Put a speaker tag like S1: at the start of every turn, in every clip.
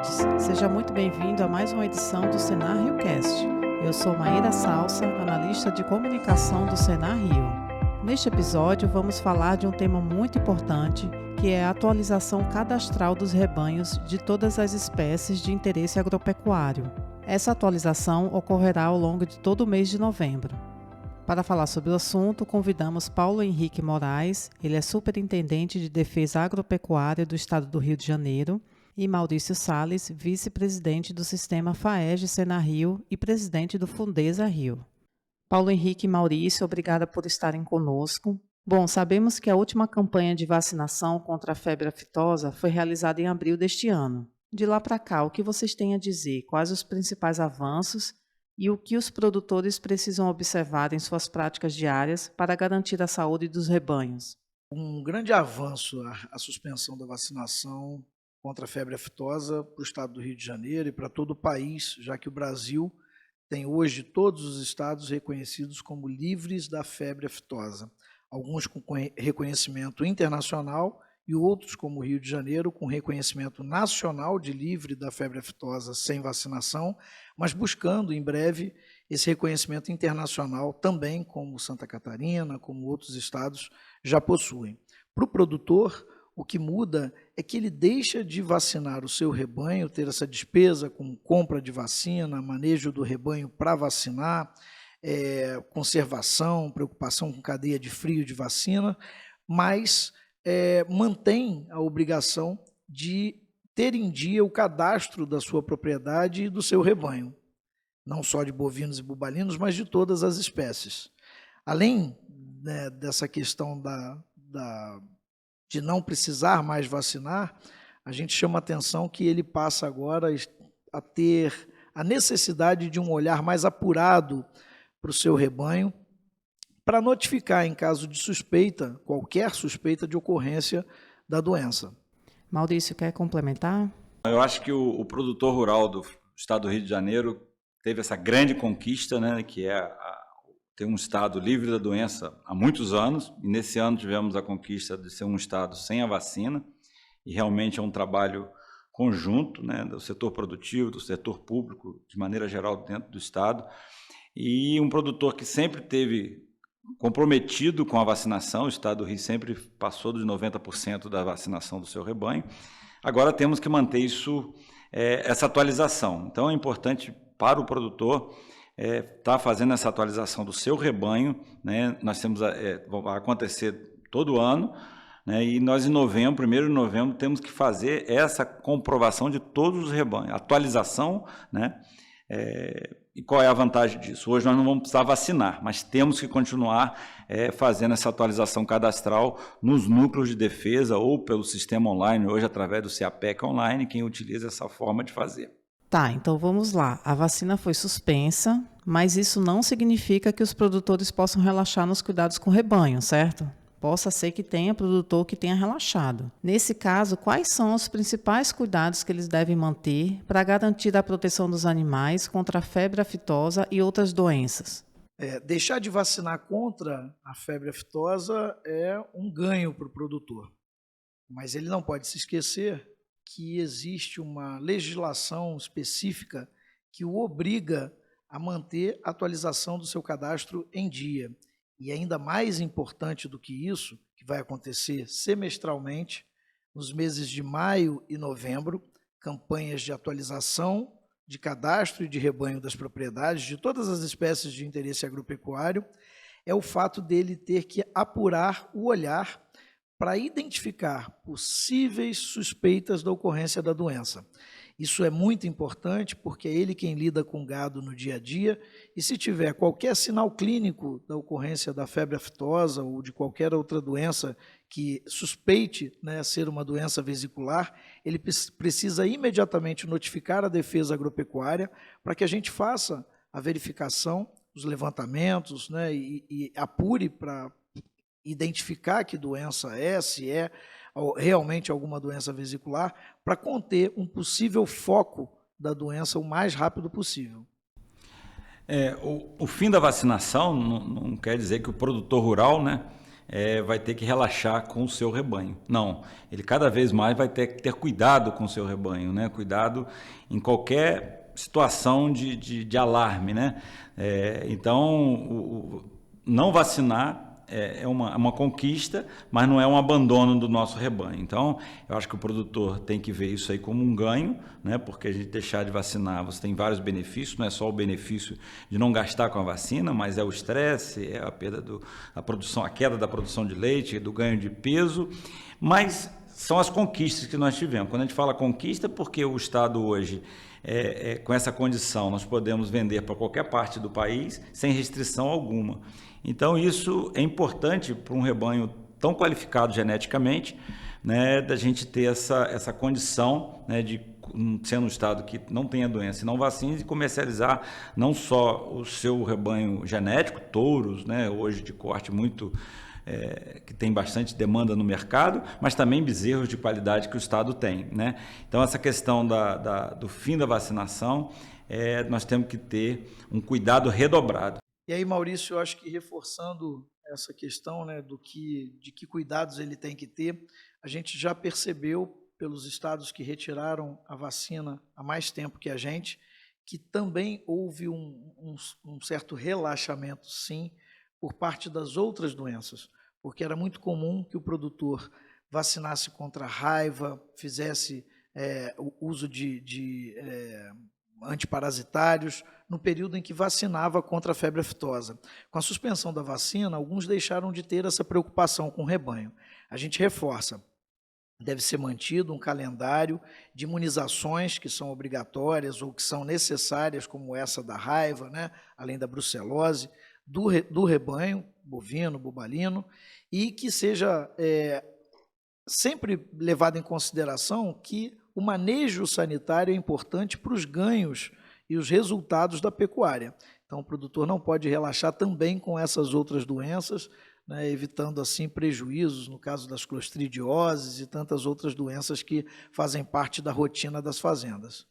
S1: ouvintes, seja muito bem-vindo a mais uma edição do Senar RioCast. Eu sou Maíra Salsa, analista de comunicação do Senar Rio. Neste episódio, vamos falar de um tema muito importante, que é a atualização cadastral dos rebanhos de todas as espécies de interesse agropecuário. Essa atualização ocorrerá ao longo de todo o mês de novembro. Para falar sobre o assunto, convidamos Paulo Henrique Moraes, ele é superintendente de defesa agropecuária do estado do Rio de Janeiro, e Maurício Salles, vice-presidente do sistema FAEG Senar Rio e presidente do Fundesa Rio. Paulo Henrique e Maurício, obrigada por estarem conosco. Bom, sabemos que a última campanha de vacinação contra a febre aftosa foi realizada em abril deste ano. De lá para cá, o que vocês têm a dizer? Quais os principais avanços e o que os produtores precisam observar em suas práticas diárias para garantir a saúde dos rebanhos?
S2: Um grande avanço a suspensão da vacinação contra a febre aftosa para o estado do Rio de Janeiro e para todo o país, já que o Brasil tem hoje todos os estados reconhecidos como livres da febre aftosa, alguns com reconhecimento internacional e outros, como o Rio de Janeiro, com reconhecimento nacional de livre da febre aftosa sem vacinação, mas buscando em breve esse reconhecimento internacional também, como Santa Catarina, como outros estados já possuem. Para o produtor, o que muda é que ele deixa de vacinar o seu rebanho, ter essa despesa com compra de vacina, manejo do rebanho para vacinar, conservação, preocupação com cadeia de frio de vacina, mas mantém a obrigação de ter em dia o cadastro da sua propriedade e do seu rebanho, não só de bovinos e bubalinos, mas de todas as espécies. Além, né, dessa questão de não precisar mais vacinar, a gente chama a atenção que ele passa agora a ter a necessidade de um olhar mais apurado para o seu rebanho, para notificar em caso de suspeita, qualquer suspeita de ocorrência da doença.
S1: Maurício, quer complementar?
S3: Eu acho que o produtor rural do estado do Rio de Janeiro teve essa grande conquista, né, que é ter um estado livre da doença há muitos anos, e nesse ano tivemos a conquista de ser um estado sem a vacina, e realmente é um trabalho conjunto, né, do setor produtivo, do setor público, de maneira geral dentro do estado, e um produtor que sempre teve comprometido com a vacinação, o estado do Rio sempre passou dos 90% da vacinação do seu rebanho. Agora temos que manter isso, essa atualização. Então é importante para o produtor estar fazendo essa atualização do seu rebanho, né? Nós temos, vai acontecer todo ano, né? E nós em novembro, 1º de novembro, temos que fazer essa comprovação de todos os rebanhos, atualização, né? E qual é a vantagem disso? Hoje nós não vamos precisar vacinar, mas temos que continuar fazendo essa atualização cadastral nos núcleos de defesa ou pelo sistema online, hoje através do CEAPEC online, quem utiliza essa forma de fazer.
S1: Tá, então vamos lá. A vacina foi suspensa, mas isso não significa que os produtores possam relaxar nos cuidados com o rebanho, certo? Possa ser que tenha produtor que tenha relaxado. Nesse caso, quais são os principais cuidados que eles devem manter para garantir a proteção dos animais contra a febre aftosa e outras doenças?
S2: Deixar de vacinar contra a febre aftosa é um ganho para o produtor, mas ele não pode se esquecer que existe uma legislação específica que o obriga a manter a atualização do seu cadastro em dia. E ainda mais importante do que isso, que vai acontecer semestralmente, nos meses de maio e novembro, campanhas de atualização de cadastro e de rebanho das propriedades de todas as espécies de interesse agropecuário, é o fato dele ter que apurar o olhar para identificar possíveis suspeitas da ocorrência da doença. Isso é muito importante porque é ele quem lida com gado no dia a dia e se tiver qualquer sinal clínico da ocorrência da febre aftosa ou de qualquer outra doença que suspeite, né, ser uma doença vesicular, ele precisa imediatamente notificar a defesa agropecuária para que a gente faça a verificação, os levantamentos, né, e apure para identificar que doença se é realmente alguma doença vesicular, para conter um possível foco da doença o mais rápido possível.
S3: O fim da vacinação não quer dizer que o produtor rural, né, vai ter que relaxar com o seu rebanho. Não, ele cada vez mais vai ter que ter cuidado com o seu rebanho, né? Cuidado em qualquer situação de alarme, né? Então, não vacinar é uma conquista, mas não é um abandono do nosso rebanho. Então, eu acho que o produtor tem que ver isso aí como um ganho, né? Porque a gente deixar de vacinar, você tem vários benefícios, não é só o benefício de não gastar com a vacina, mas é o estresse, é a perda da produção, a queda da produção de leite, do ganho de peso, mas são as conquistas que nós tivemos. Quando a gente fala conquista, porque o Estado hoje, com essa condição, nós podemos vender para qualquer parte do país sem restrição alguma. Então, isso é importante para um rebanho tão qualificado geneticamente, né, da gente ter essa condição, né, de, sendo um estado que não tenha doença e não vacina, de comercializar não só o seu rebanho genético, touros, né, hoje de corte muito, que tem bastante demanda no mercado, mas também bezerros de qualidade que o estado tem, né? Então, essa questão do fim da vacinação, nós temos que ter um cuidado redobrado.
S2: E aí, Maurício, eu acho que reforçando essa questão, né, de que cuidados ele tem que ter, a gente já percebeu pelos estados que retiraram a vacina há mais tempo que a gente, que também houve um certo relaxamento, sim, por parte das outras doenças, porque era muito comum que o produtor vacinasse contra a raiva, fizesse o uso de antiparasitários, no período em que vacinava contra a febre aftosa. Com a suspensão da vacina, alguns deixaram de ter essa preocupação com o rebanho. A gente reforça, deve ser mantido um calendário de imunizações que são obrigatórias ou que são necessárias, como essa da raiva, né? Além da brucelose, do rebanho, bovino, bubalino, e que seja sempre levado em consideração que o manejo sanitário é importante para os ganhos e os resultados da pecuária. Então, o produtor não pode relaxar também com essas outras doenças, né, evitando assim prejuízos, no caso das clostridioses e tantas outras doenças que fazem parte da rotina das fazendas.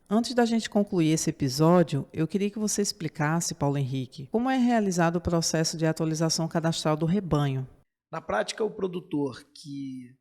S1: Antes da gente concluir esse episódio, eu queria que você explicasse, Paulo Henrique, como é realizado o processo de atualização cadastral do rebanho.
S2: Na prática, o produtor que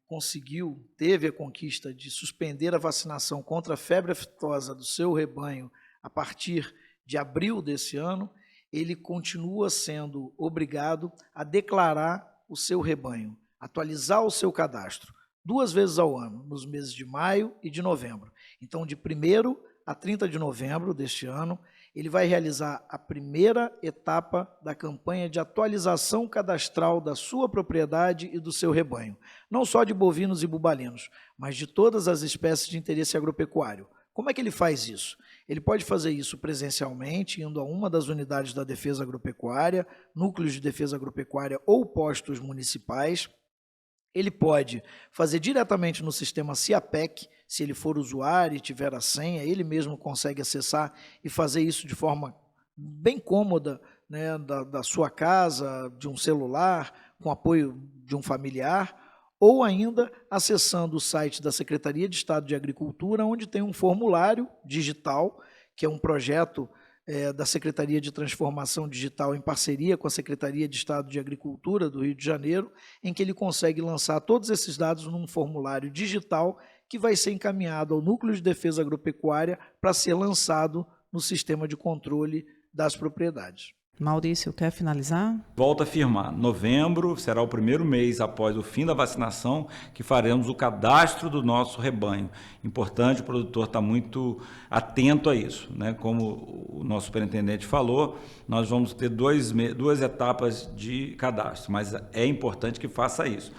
S2: teve a conquista de suspender a vacinação contra a febre aftosa do seu rebanho a partir de abril desse ano, ele continua sendo obrigado a declarar o seu rebanho, atualizar o seu cadastro, 2 vezes ao ano, nos meses de maio e de novembro. Então, de 1º a 30 de novembro deste ano, ele vai realizar a primeira etapa da campanha de atualização cadastral da sua propriedade e do seu rebanho, não só de bovinos e bubalinos, mas de todas as espécies de interesse agropecuário. Como é que ele faz isso? Ele pode fazer isso presencialmente, indo a uma das unidades da Defesa Agropecuária, núcleos de defesa agropecuária ou postos municipais. Ele pode fazer diretamente no sistema CIAPEC, se ele for usuário e tiver a senha, ele mesmo consegue acessar e fazer isso de forma bem cômoda, né, da sua casa, de um celular, com apoio de um familiar, ou ainda acessando o site da Secretaria de Estado de Agricultura, onde tem um formulário digital, que é um projeto da Secretaria de Transformação Digital em parceria com a Secretaria de Estado de Agricultura do Rio de Janeiro, em que ele consegue lançar todos esses dados num formulário digital que vai ser encaminhado ao Núcleo de Defesa Agropecuária para ser lançado no sistema de controle das propriedades.
S1: Maurício, quer finalizar?
S3: Volto a afirmar, novembro será o primeiro mês após o fim da vacinação que faremos o cadastro do nosso rebanho. Importante, o produtor está muito atento a isso, né? Como o nosso superintendente falou, nós vamos ter 2 etapas de cadastro, mas é importante que faça isso.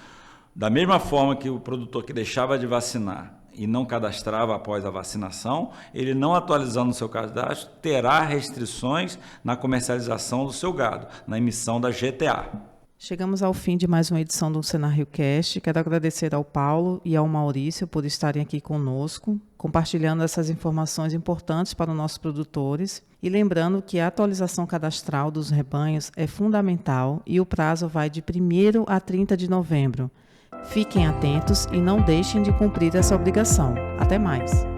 S3: Da mesma forma que o produtor que deixava de vacinar e não cadastrava após a vacinação, ele não atualizando o seu cadastro, terá restrições na comercialização do seu gado, na emissão da GTA.
S1: Chegamos ao fim de mais uma edição do Senar Rio Cast. Quero agradecer ao Paulo e ao Maurício por estarem aqui conosco, compartilhando essas informações importantes para os nossos produtores. E lembrando que a atualização cadastral dos rebanhos é fundamental e o prazo vai de 1º a 30 de novembro. Fiquem atentos e não deixem de cumprir essa obrigação. Até mais!